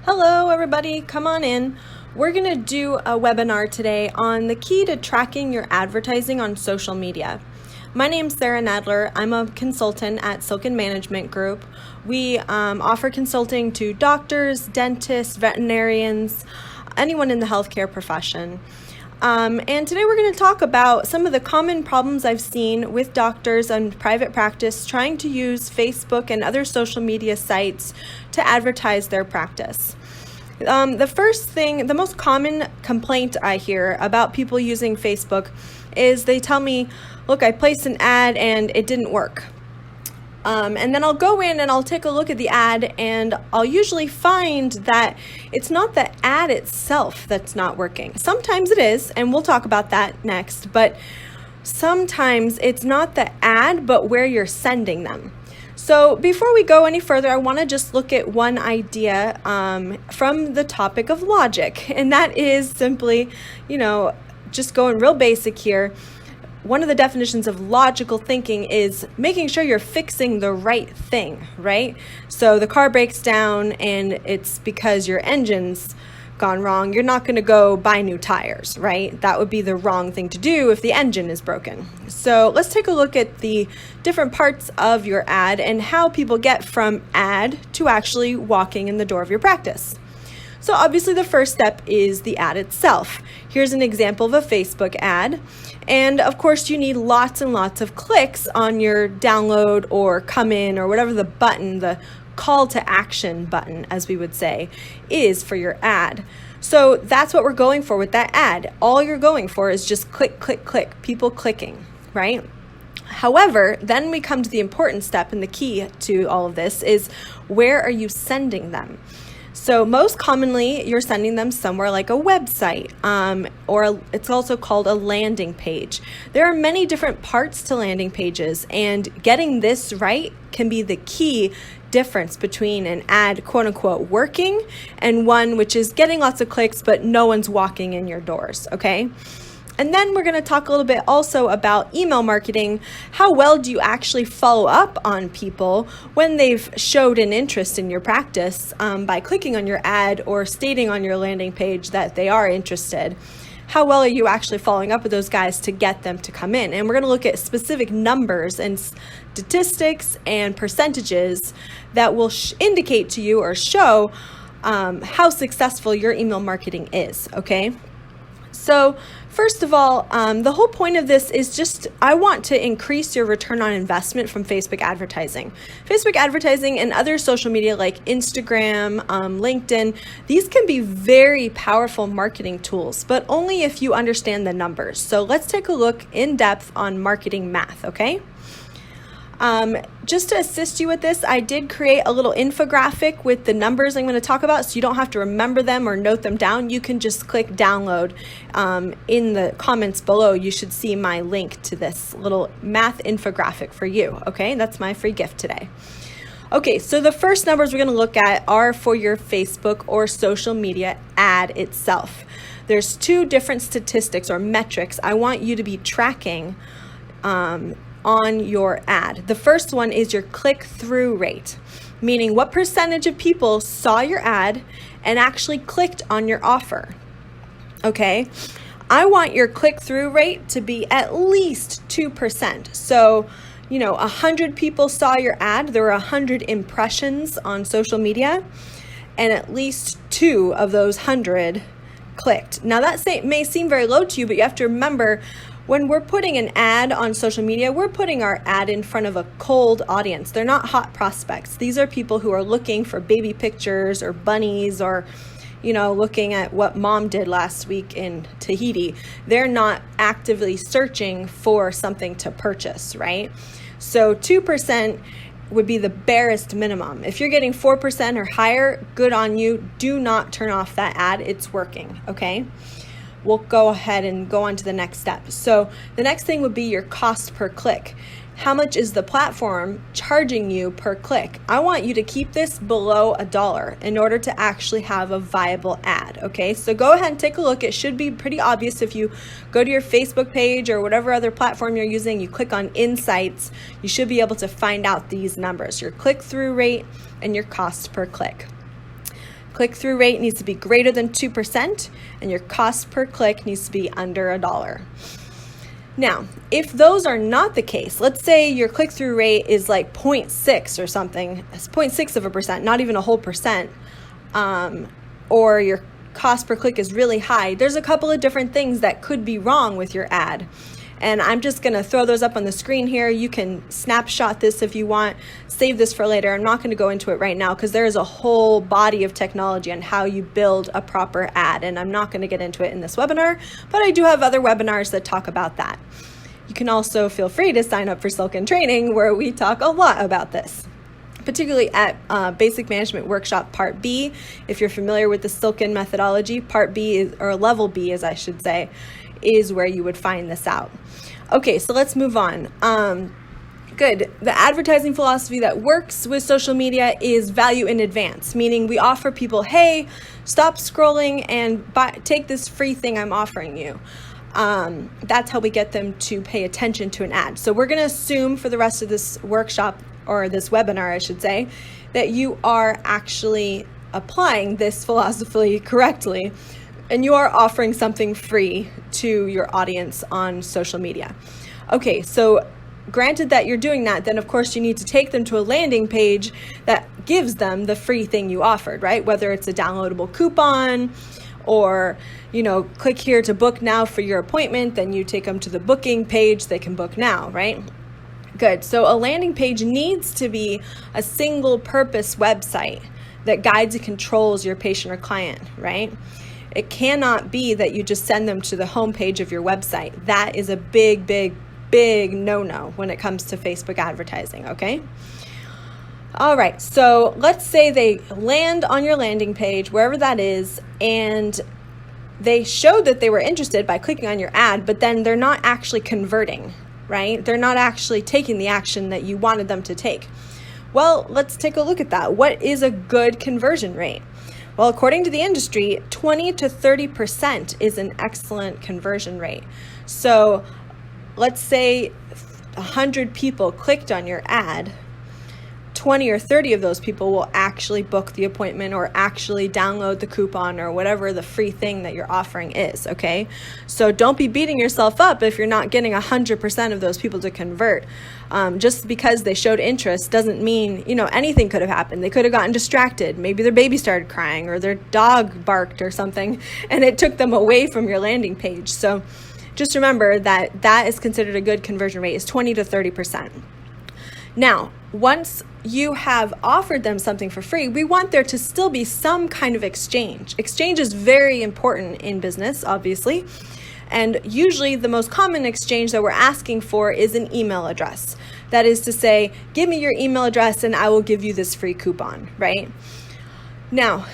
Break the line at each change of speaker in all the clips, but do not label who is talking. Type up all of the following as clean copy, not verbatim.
Hello everybody, come on in. We're going to do a webinar today on the key to tracking your advertising on social media. My name's Sarah Nadler. I'm a consultant at Silkin Management Group. We offer consulting to doctors, dentists, veterinarians, anyone in the healthcare profession. And today we're going to talk about some of the common problems I've seen with doctors and private practice trying to use Facebook and other social media sites to advertise their practice. The most common complaint I hear about people using Facebook is they tell me, look, I placed an ad and it didn't work. And then I'll go in and I'll take a look at the ad and I'll usually find that it's not the ad itself that's not working. Sometimes it is, and we'll talk about that next, but sometimes it's not the ad, but where you're sending them. So before we go any further, I want to just look at one idea from the topic of logic, and that is simply, just going real basic here. One of the definitions of logical thinking is making sure you're fixing the right thing, right? So the car breaks down and it's because your engine's gone wrong. You're not going to go buy new tires, right? That would be the wrong thing to do if the engine is broken. So let's take a look at the different parts of your ad and how people get from ad to actually walking in the door of your practice. So obviously the first step is the ad itself. Here's an example of a Facebook ad. And of course you need lots and lots of clicks on your download or come in or whatever the button, the call to action button, as we would say, is for your ad. So that's what we're going for with that ad. All you're going for is just click, click, click, people clicking, right? However, then we come to the important step, and the key to all of this is, where are you sending them? So most commonly, you're sending them somewhere like a website, or it's also called a landing page. There are many different parts to landing pages, and getting this right can be the key difference between an ad, quote unquote, working and one which is getting lots of clicks, but no one's walking in your doors, okay? And then we're going to talk a little bit also about email marketing. How well do you actually follow up on people when they've showed an interest in your practice by clicking on your ad or stating on your landing page that they are interested? How well are you actually following up with those guys to get them to come in? And we're going to look at specific numbers and statistics and percentages that will indicate to you or show how successful your email marketing is, okay? So first of all, the whole point of this is just, I want to increase your return on investment from Facebook advertising. Facebook advertising and other social media like Instagram, LinkedIn, these can be very powerful marketing tools, but only if you understand the numbers. So let's take a look in depth on marketing math, okay? Just to assist you with this, I did create a little infographic with the numbers I'm going to talk about, so you don't have to remember them or note them down. You can just click download. In the comments below, you should see my link to this little math infographic for you. Okay, that's my free gift today. Okay, so the first numbers we're going to look at are for your Facebook or social media ad itself. There's two different statistics or metrics I want you to be tracking on your ad. The first one is your click-through rate, meaning what percentage of people saw your ad and actually clicked on your offer. Okay, I want your click-through rate to be at least 2%. So, 100 people saw your ad, there were 100 impressions on social media, and at least 2 of those 100 clicked. Now that may seem very low to you, but you have to remember, when we're putting an ad on social media, we're putting our ad in front of a cold audience. They're not hot prospects. These are people who are looking for baby pictures or bunnies or, looking at what mom did last week in Tahiti. They're not actively searching for something to purchase, right? So 2% would be the barest minimum. If you're getting 4% or higher, good on you. Do not turn off that ad. It's working, okay? We'll go ahead and go on to the next step. So the next thing would be your cost per click. How much is the platform charging you per click? I want you to keep this below $1 in order to actually have a viable ad, okay? So go ahead and take a look. It should be pretty obvious if you go to your Facebook page or whatever other platform you're using, you click on Insights, you should be able to find out these numbers, your click-through rate and your cost per click. Click-through rate needs to be greater than 2%, and your cost per click needs to be under $1. Now, if those are not the case, let's say your click-through rate is like 0.6 or something, it's 0.6%, not even a whole percent, or your cost per click is really high, there's a couple of different things that could be wrong with your ad. And I'm just going to throw those up on the screen here. You can snapshot this if you want, save this for later. I'm not going to go into it right now because there is a whole body of technology on how you build a proper ad, and I'm not going to get into it in this webinar, but I do have other webinars that talk about that. You can also feel free to sign up for Silkin training where we talk a lot about this, particularly at Basic Management Workshop Part B. If you're familiar with the Silkin methodology, Part B is, or Level B as I should say, is where you would find this out. Okay, so let's move on. Good. The advertising philosophy that works with social media is value in advance, meaning we offer people, hey, stop scrolling and take this free thing I'm offering you. That's how we get them to pay attention to an ad. So we're going to assume for the rest of this workshop, or this webinar, I should say, that you are actually applying this philosophy correctly, and you are offering something free to your audience on social media. Okay, so granted that you're doing that, then of course you need to take them to a landing page that gives them the free thing you offered, right? Whether it's a downloadable coupon or, click here to book now for your appointment, then you take them to the booking page, they can book now, right? Good. So a landing page needs to be a single purpose website that guides and controls your patient or client, right? It cannot be that you just send them to the homepage of your website. That is a big, big, big no-no when it comes to Facebook advertising, okay? All right, so let's say they land on your landing page, wherever that is, and they showed that they were interested by clicking on your ad, but then they're not actually converting, right? They're not actually taking the action that you wanted them to take. Well, let's take a look at that. What is a good conversion rate? Well, according to the industry, 20 to 30% is an excellent conversion rate. So let's say 100 people clicked on your ad, 20 or 30 of those people will actually book the appointment or actually download the coupon or whatever the free thing that you're offering is, okay? So don't be beating yourself up if you're not getting 100% of those people to convert. Just because they showed interest doesn't mean, anything could have happened. They could have gotten distracted. Maybe their baby started crying or their dog barked or something, and it took them away from your landing page. So just remember that that is considered a good conversion rate, is 20 to 30%. Now, once you have offered them something for free, we want there to still be some kind of exchange. Exchange is very important in business, obviously. And usually the most common exchange that we're asking for is an email address. That is to say, give me your email address and I will give you this free coupon, right? Now,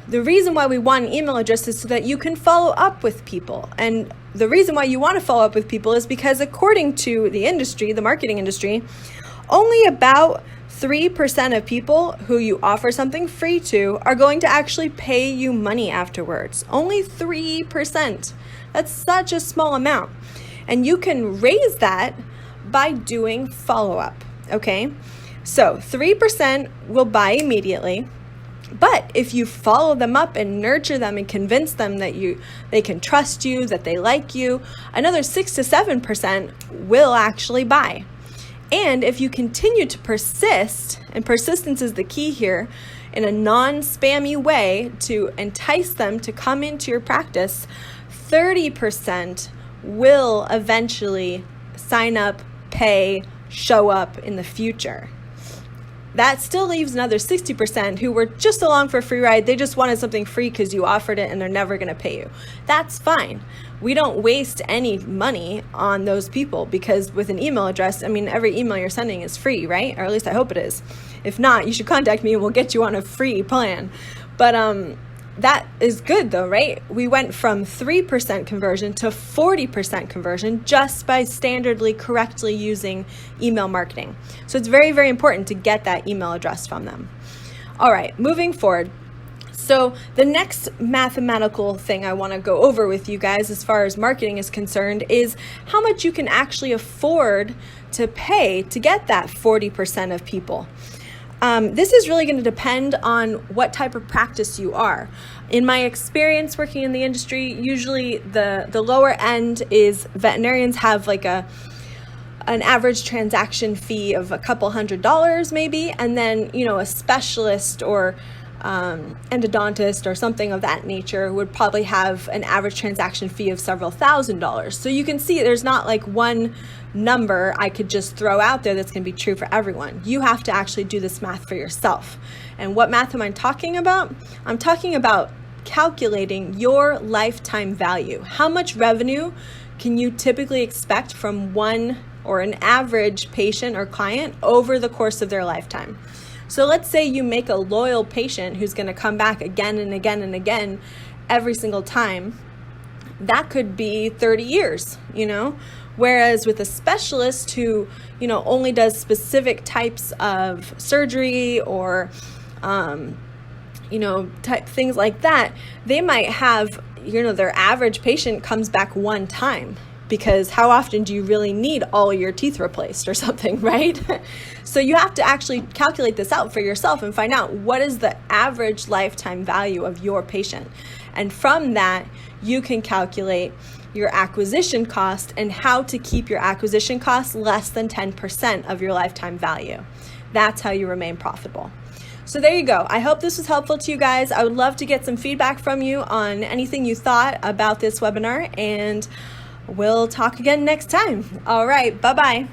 the reason why we want an email address is so that you can follow up with people. And the reason why you want to follow up with people is because according to the industry, the marketing industry, only about 3% of people who you offer something free to are going to actually pay you money afterwards. Only 3%. That's such a small amount. And you can raise that by doing follow-up, okay? So 3% will buy immediately, but if you follow them up and nurture them and convince them that they can trust you, that they like you, another 6 to 7% will actually buy. And if you continue to persist, and persistence is the key here, in a non-spammy way to entice them to come into your practice, 30% will eventually sign up, pay, show up in the future. That still leaves another 60% who were just along for a free ride. They just wanted something free because you offered it and they're never going to pay you. That's fine. We don't waste any money on those people because with an email address, every email you're sending is free, right? Or at least I hope it is. If not, you should contact me and we'll get you on a free plan. But that is good though, right? We went from 3% conversion to 40% conversion just by standardly correctly using email marketing. So it's very, very important to get that email address from them. All right, moving forward. So the next mathematical thing I want to go over with you guys as far as marketing is concerned is how much you can actually afford to pay to get that 40% of people. This is really going to depend on what type of practice you are. In my experience working in the industry, usually the lower end is veterinarians have like an average transaction fee of a couple $100 maybe, and then a specialist or endodontist or something of that nature would probably have an average transaction fee of several $1,000s. So you can see there's not like one number I could just throw out there that's going to be true for everyone. You have to actually do this math for yourself. And what math am I talking about? I'm talking about calculating your lifetime value. How much revenue can you typically expect from one or an average patient or client over the course of their lifetime? So let's say you make a loyal patient who's going to come back again and again and again every single time. That could be 30 years, Whereas with a specialist who, only does specific types of surgery or, type things like that, they might have, their average patient comes back one time, because how often do you really need all your teeth replaced or something, right? So you have to actually calculate this out for yourself and find out what is the average lifetime value of your patient. And from that, you can calculate your acquisition cost and how to keep your acquisition cost less than 10% of your lifetime value. That's how you remain profitable. So there you go. I hope this was helpful to you guys. I would love to get some feedback from you on anything you thought about this webinar, and we'll talk again next time. All right, bye-bye.